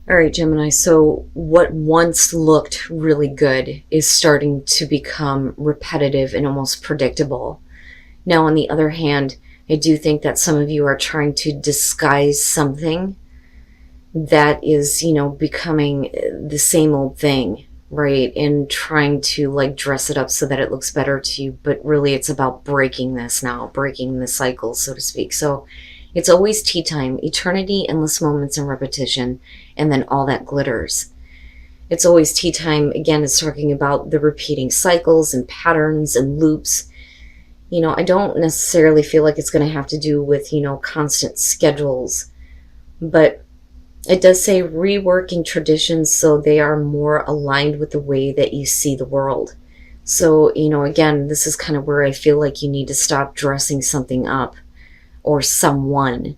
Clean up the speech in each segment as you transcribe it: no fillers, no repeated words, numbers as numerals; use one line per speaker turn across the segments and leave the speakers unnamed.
All right, Gemini. So what once looked really good is starting to become repetitive and almost predictable. Now, on the other hand, I do think that some of you are trying to disguise something that is, becoming the same old thing, right? And trying to like dress it up so that it looks better to you. But really, it's about breaking this now, breaking the cycle, so to speak. So it's always tea time, eternity, endless moments, and repetition, and then all that glitters. It's always tea time. Again, it's talking about the repeating cycles and patterns and loops. I don't necessarily feel like it's going to have to do with, constant schedules, but it does say reworking traditions so they are more aligned with the way that you see the world. So, again, this is kind of where I feel like you need to stop dressing something up or someone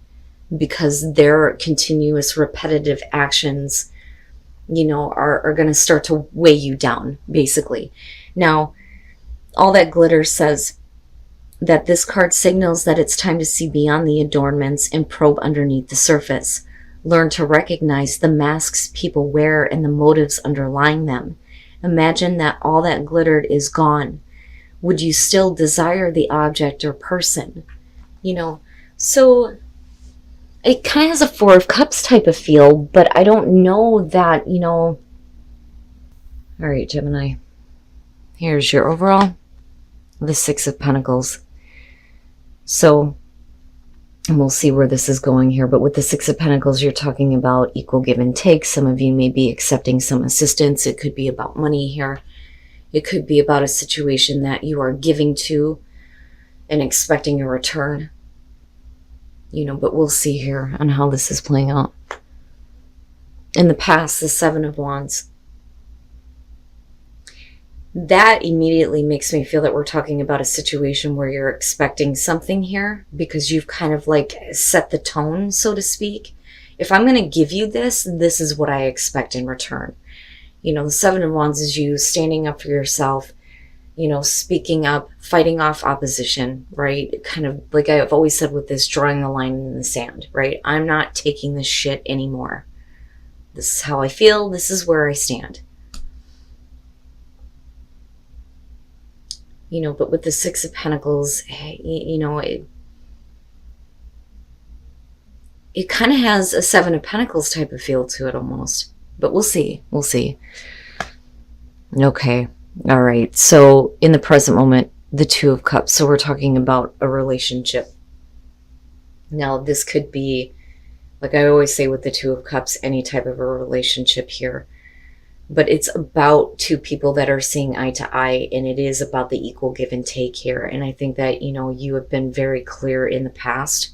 because their continuous repetitive actions, are going to start to weigh you down, basically. Now, all that glitter says that this card signals that it's time to see beyond the adornments and probe underneath the surface. Learn to recognize the masks people wear and the motives underlying them. Imagine that all that glittered is gone. Would you still desire the object or person? So it kind of has a Four of Cups type of feel, but I don't know that, All right, Gemini. Here's your overall. The Six of Pentacles. So, and we'll see where this is going here, but with the Six of Pentacles, you're talking about equal give and take. Some of you may be accepting some assistance. It could be about money here. It could be about a situation that you are giving to and expecting a return. But we'll see here on how this is playing out. In the past, the Seven of Wands. That immediately makes me feel that we're talking about a situation where you're expecting something here because you've kind of like set the tone, so to speak. If I'm going to give you this, this is what I expect in return. The Seven of Wands is you standing up for yourself, speaking up, fighting off opposition, right? Kind of like I've always said with this, drawing the line in the sand, right? I'm not taking this shit anymore. This is how I feel. This is where I stand. But with the Six of Pentacles, it kind of has a Seven of Pentacles type of feel to it almost. But we'll see. We'll see. Okay. All right. So in the present moment, the Two of Cups. So we're talking about a relationship. Now, this could be, like I always say with the Two of Cups, any type of a relationship here. But it's about two people that are seeing eye to eye, and it is about the equal give and take here. And I think that, you have been very clear in the past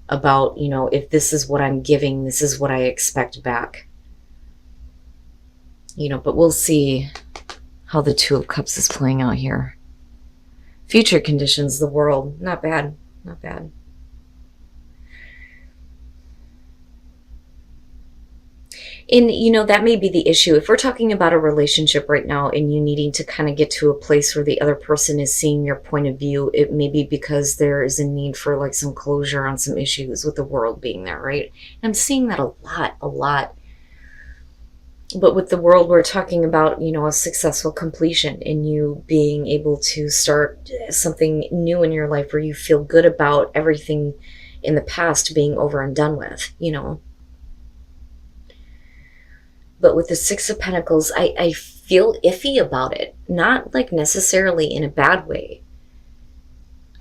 about, if this is what I'm giving, this is what I expect back. But we'll see how the Two of Cups is playing out here. Future conditions, the world, not bad, not bad. And, that may be the issue. If we're talking about a relationship right now and you needing to kind of get to a place where the other person is seeing your point of view, it may be because there is a need for like some closure on some issues with the world being there, right? And I'm seeing that a lot. But with the world, we're talking about, a successful completion and you being able to start something new in your life where you feel good about everything in the past being over and done with, But with the Six of Pentacles, I feel iffy about it. Not like necessarily in a bad way.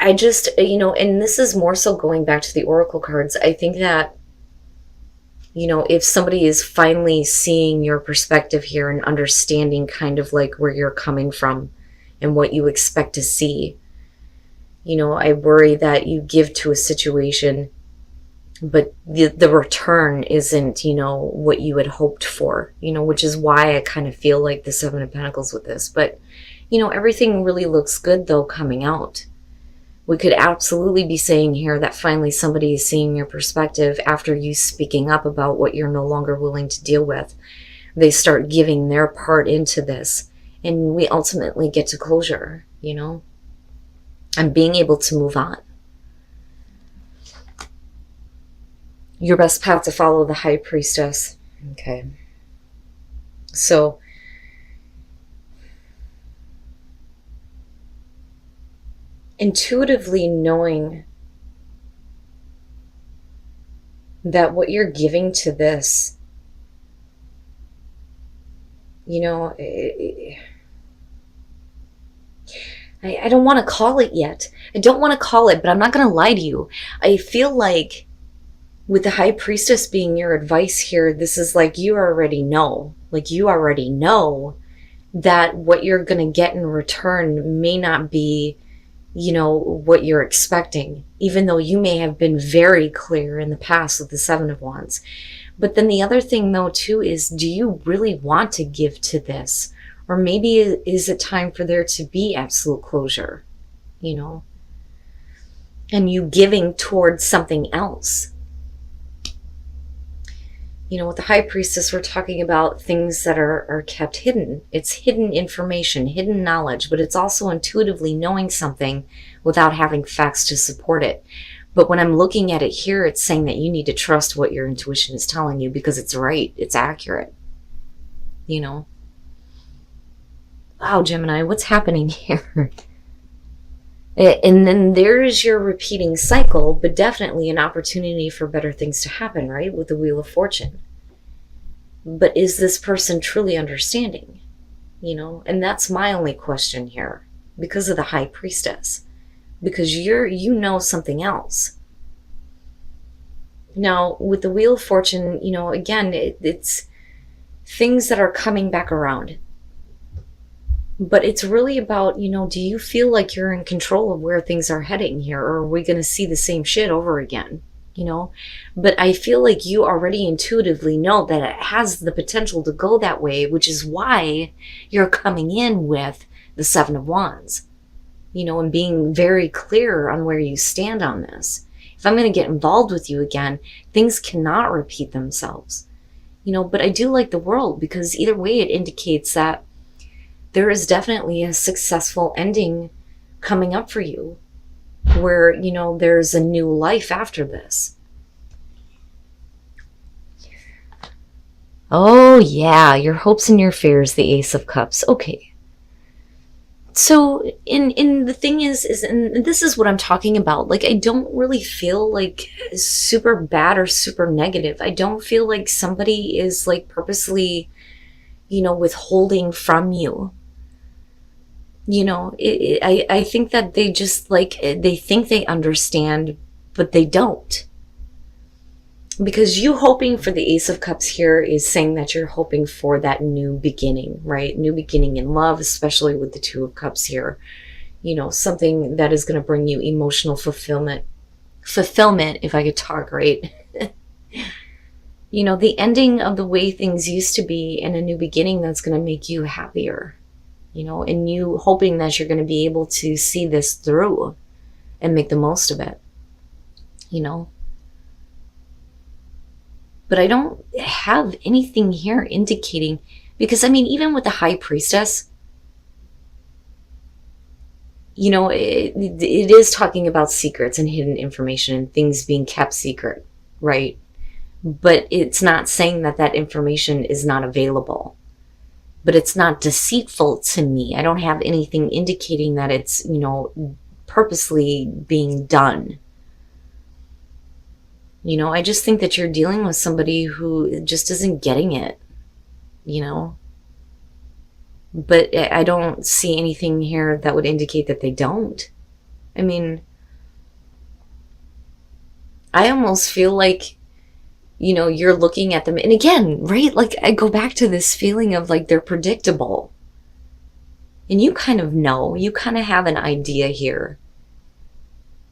I just, and this is more so going back to the Oracle cards. I think that, if somebody is finally seeing your perspective here and understanding kind of like where you're coming from and what you expect to see, I worry that you give to a situation but the return isn't, what you had hoped for, which is why I kind of feel like the Seven of Pentacles with this. But, everything really looks good, though, coming out. We could absolutely be saying here that finally somebody is seeing your perspective after you speaking up about what you're no longer willing to deal with. They start giving their part into this, and we ultimately get to closure, and being able to move on. Your best path to follow, the High Priestess. Okay. So, intuitively knowing that what you're giving to this, you know, I don't want to call it yet. I don't want to call it, but I'm not going to lie to you. I feel like with the high priestess being your advice here, this is like you already know. Like you already know that what you're going to get in return may not be, you know, what you're expecting, even though you may have been very clear in the past with the Seven of Wands. But then the other thing though too is, do you really want to give to this? Or maybe is it time for there to be absolute closure, you know, and you giving towards something else? You know, with the high priestess, we're talking about things that are kept hidden. It's hidden information, hidden knowledge, but it's also intuitively knowing something without having facts to support it. But when I'm looking at it here, it's saying that you need to trust what your intuition is telling you because it's right, it's accurate, you know. Wow, Gemini, what's happening here? And then there's your repeating cycle, but definitely an opportunity for better things to happen, right? With the Wheel of Fortune. But is this person truly understanding? You know, and that's my only question here because of the High Priestess. Because you know something else. Now, with the Wheel of Fortune, you know, again, it's things that are coming back around. But it's really about, you know, do you feel like you're in control of where things are heading here? Or are we going to see the same shit over again? You know? But I feel like you already intuitively know that it has the potential to go that way, which is why you're coming in with the Seven of Wands. You know, and being very clear on where you stand on this. If I'm going to get involved with you again, things cannot repeat themselves. You know, but I do like the world because either way it indicates that there is definitely a successful ending coming up for you where, you know, there's a new life after this. Oh yeah, your hopes and your fears, the Ace of Cups. Okay. So in the thing is and this is what I'm talking about. Like, I don't really feel like super bad or super negative. I don't feel like somebody is like purposely, you know, withholding from you. You know, I think that they just like, they think they understand, but they don't. Because you hoping for the Ace of Cups here is saying that you're hoping for that new beginning, right? New beginning in love, especially with the Two of Cups here. You know, something that is going to bring you emotional fulfillment. Fulfillment, if I could talk right. You know, the ending of the way things used to be and a new beginning that's going to make you happier. You know, and you hoping that you're going to be able to see this through and make the most of it. You know. But I don't have anything here indicating, because I mean, even with the High Priestess, you know, it is talking about secrets and hidden information and things being kept secret, right? But it's not saying that that information is not available. But it's not deceitful to me. I don't have anything indicating that it's, you know, purposely being done. You know, I just think that you're dealing with somebody who just isn't getting it, you know. But I don't see anything here that would indicate that they don't. I mean, I almost feel like, you know, you're looking at them. And again, right? Like, I go back to this feeling of like they're predictable. And you kind of know, you kind of have an idea here.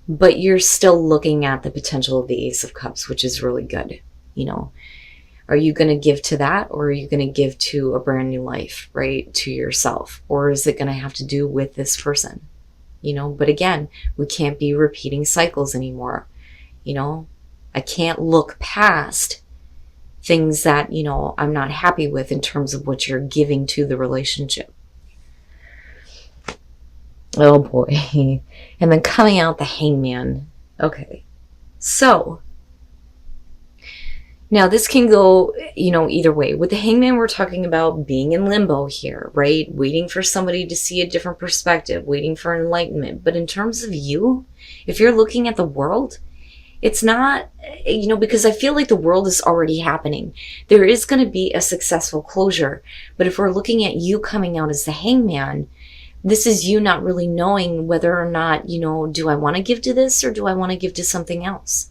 But you're still looking at the potential of the Ace of Cups, which is really good. You know, are you going to give to that, or are you going to give to a brand new life, right? To yourself? Or is it going to have to do with this person? You know, but again, we can't be repeating cycles anymore. You know, I can't look past things that, you know, I'm not happy with in terms of what you're giving to the relationship. Oh boy. And then coming out the Hangman. Okay. So, Now, this can go, either way. With the Hangman, we're talking about being in limbo here, right? Waiting for somebody to see a different perspective, waiting for enlightenment. But in terms of you, if you're looking at the world, it's not, because I feel like the world is already happening. There is going to be a successful closure. But if we're looking at you coming out as the Hangman, this is you not really knowing whether or not, do I want to give to this or do I want to give to something else?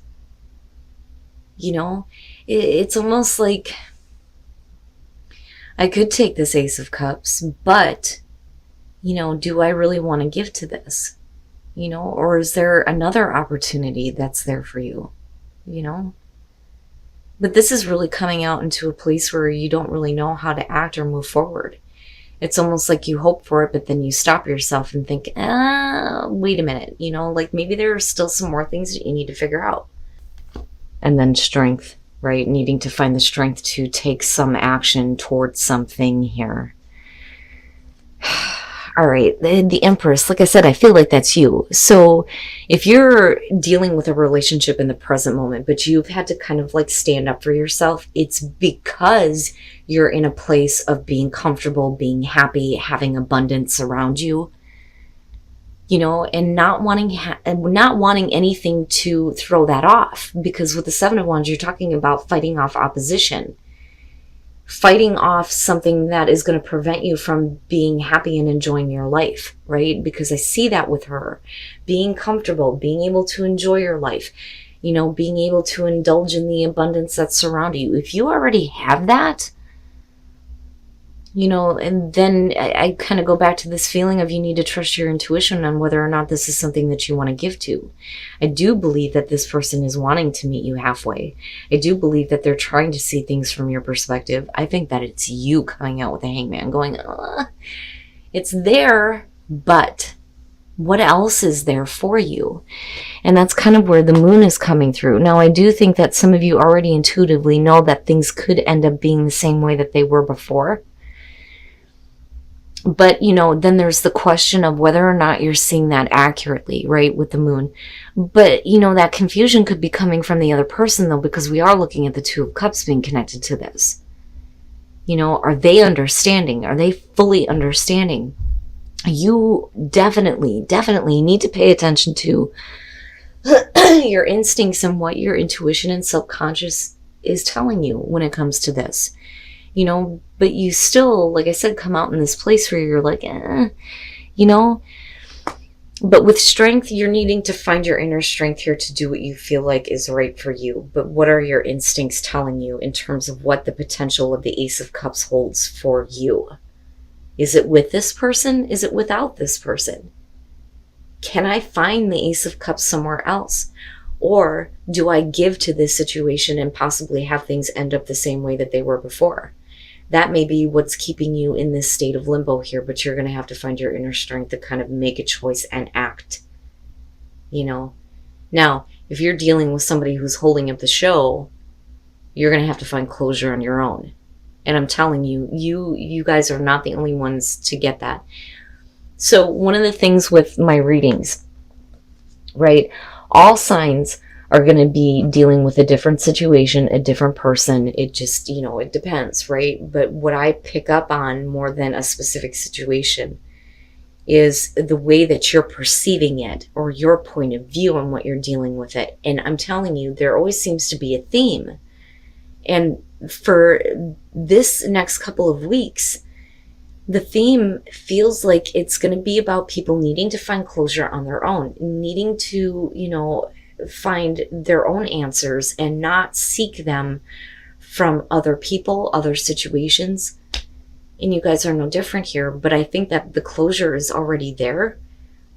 It's almost like I could take this Ace of Cups, but, do I really want to give to this? Or is there another opportunity that's there for you? But this is really coming out into a place where you don't really know how to act or move forward. It's almost like you hope for it, but then you stop yourself and think, wait a minute, like maybe there are still some more things that you need to figure out. And then strength, right? Needing to find the strength to take some action towards something here. All right, the Empress, like I said, I feel like that's you. So if you're dealing with a relationship in the present moment, but you've had to kind of like stand up for yourself, it's because you're in a place of being comfortable, being happy, having abundance around you, and not wanting anything to throw that off. Because with the Seven of Wands, you're talking about fighting off opposition. Fighting off something that is going to prevent you from being happy and enjoying your life, right? Because I see that with her. Being comfortable, being able to enjoy your life, being able to indulge in the abundance that surrounds you. If you already have that, and then I kind of go back to this feeling of you need to trust your intuition on whether or not this is something that you want to give to. I do believe that this person is wanting to meet you halfway. I do believe that they're trying to see things from your perspective. I think that it's you coming out with a Hangman going, it's there, but what else is there for you? And that's kind of where the Moon is coming through. Now, I do think that some of you already intuitively know that things could end up being the same way that they were before. But, then there's the question of whether or not you're seeing that accurately, right, with the Moon. But, that confusion could be coming from the other person, though, because we are looking at the Two of Cups being connected to this. Are they understanding? Are they fully understanding? You definitely need to pay attention to your instincts and what your intuition and subconscious is telling you when it comes to this. But you still, like I said, come out in this place where you're like, but with strength, you're needing to find your inner strength here to do what you feel like is right for you. But what are your instincts telling you in terms of what the potential of the Ace of Cups holds for you? Is it with this person? Is it without this person? Can I find the Ace of Cups somewhere else? Or do I give to this situation and possibly have things end up the same way that they were before? That may be what's keeping you in this state of limbo here, but you're going to have to find your inner strength to kind of make a choice and act. Now, if you're dealing with somebody who's holding up the show, you're going to have to find closure on your own. And I'm telling you, you guys are not the only ones to get that. So one of the things with my readings, right? All signs are going to be dealing with a different situation, a different person. It just, it depends, right? But what I pick up on more than a specific situation is the way that you're perceiving it or your point of view on what you're dealing with it. And I'm telling you, there always seems to be a theme. And for this next couple of weeks, the theme feels like it's going to be about people needing to find closure on their own, needing to, find their own answers and not seek them from other people, other situations. And you guys are no different here, but I think that the closure is already there.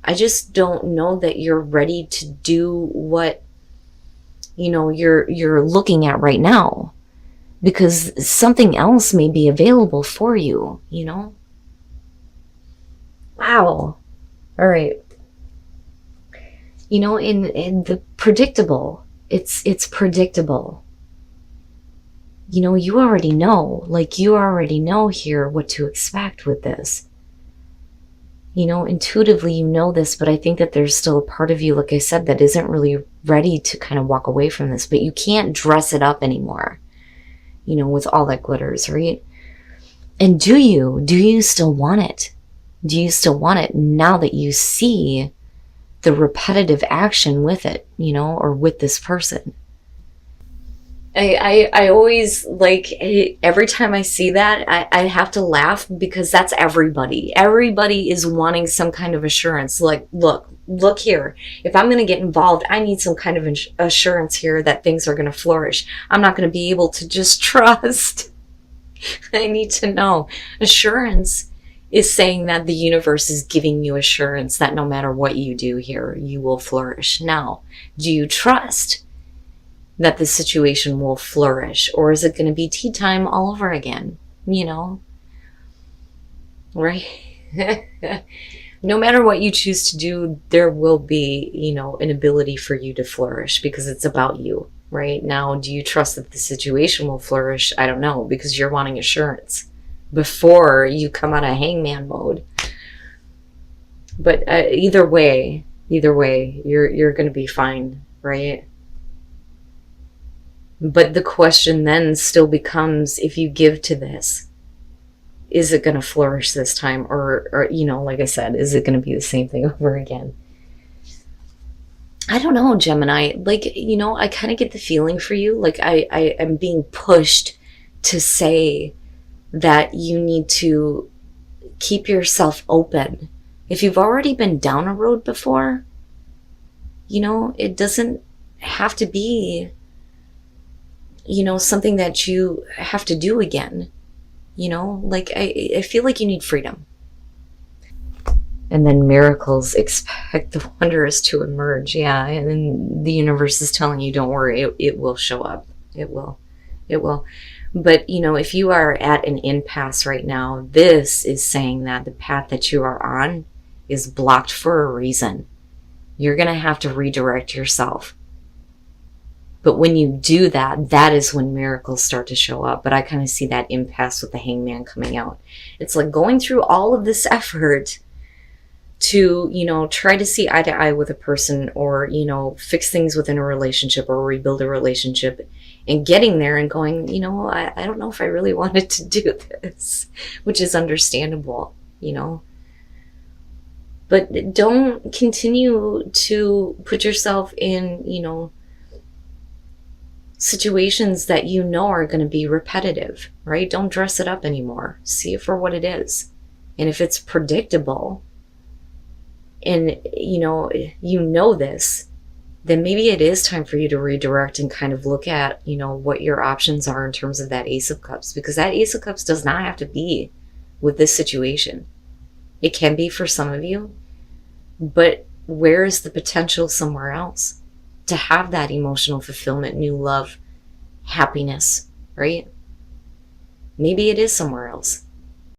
I just don't know that you're ready to do what, you're looking at right now, because something else may be available for you, Wow. All right. In the predictable, it's predictable. You already know, you already know here what to expect with this. Intuitively you know this, but I think that there's still a part of you, like I said, that isn't really ready to kind of walk away from this, but you can't dress it up anymore. with all that glitters, right? And do you still want it? Do you still want it now that you see the repetitive action with it, or with this person? I always, like, every time I see that, I have to laugh, because that's everybody. Everybody is wanting some kind of assurance. Like, look here. If I'm going to get involved, I need some kind of assurance here that things are going to flourish. I'm not going to be able to just trust. I need to know. Assurance is saying that the universe is giving you assurance that no matter what you do here, you will flourish. Now, do you trust that the situation will flourish, or is it going to be tea time all over again? Right? No matter what you choose to do, there will be, an ability for you to flourish, because it's about you. Right? Now, do you trust that the situation will flourish? I don't know, because you're wanting assurance before you come out of hangman mode. But either way, you're going to be fine, right? But the question then still becomes, if you give to this, is it going to flourish this time? Or, like I said, is it going to be the same thing over again? I don't know, Gemini. Like, I kind of get the feeling for you. Like, I am being pushed to say that you need to keep yourself open. If you've already been down a road before, it doesn't have to be, something that you have to do again. Like, I feel like you need freedom. And then miracles, expect the wondrous to emerge. Yeah, and then the universe is telling you, don't worry, it will show up. It will. But, if you are at an impasse right now, this is saying that the path that you are on is blocked for a reason. You're going to have to redirect yourself. But when you do that, that is when miracles start to show up. But I kind of see that impasse with the hangman coming out. It's like going through all of this effort to, try to see eye to eye with a person, or, fix things within a relationship, or rebuild a relationship, and getting there and going, I don't know if I really wanted to do this, which is understandable, But don't continue to put yourself in, situations that are going to be repetitive, right? Don't dress it up anymore. See it for what it is. And if it's predictable, and this, then maybe it is time for you to redirect and kind of look at, what your options are in terms of that Ace of Cups, because that Ace of Cups does not have to be with this situation. It can be for some of you, but where is the potential somewhere else to have that emotional fulfillment, new love, happiness, right? Maybe it is somewhere else.